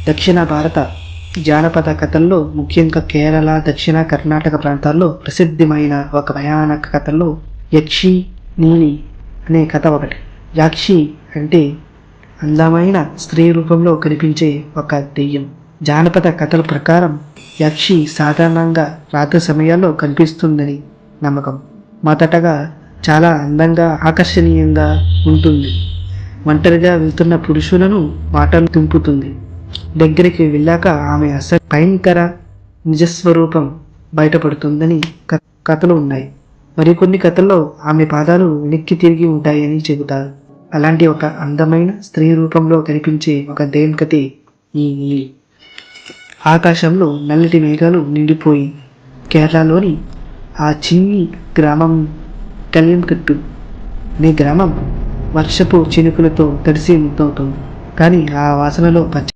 దక్షిణ భారత జానపద కథల్లో, ముఖ్యంగా కేరళ, దక్షిణ కర్ణాటక ప్రాంతాల్లో ప్రసిద్ధమైన ఒక భయానక కథల్లో యక్షి నీని అనే కథ ఒకటి. యాక్షి అంటే అందమైన స్త్రీ రూపంలో కనిపించే ఒక దెయ్యం. జానపద కథల ప్రకారం యక్షి సాధారణంగా రాత్రి సమయాల్లో కనిపిస్తుందని నమ్మకం. మొదటగా చాలా అందంగా, ఆకర్షణీయంగా ఉంటుంది. ఒంటరిగా వెళ్తున్న పురుషులను మాటలు తింపుతుంది. దగ్గరికి వెళ్ళాక ఆమె అసలు భయంకర నిజస్వరూపం బయటపడుతుందని కథలు ఉన్నాయి. మరికొన్ని కథల్లో ఆమె పాదాలు వెనక్కి తిరిగి ఉంటాయని చెబుతారు. అలాంటి ఒక అందమైన స్త్రీ రూపంలో కనిపించే ఒక దెయ్యం కథే ఈ నీలి. ఆకాశంలో నల్లటి మేఘాలు నిండిపోయి కేరళలోని ఆ చిన్ని గ్రామం కళ్యాణ్కట్టు అనే గ్రామం వర్షపు చినుకులతో తడిసి ముద్దవుతుంది. కానీ ఆ వాసనలో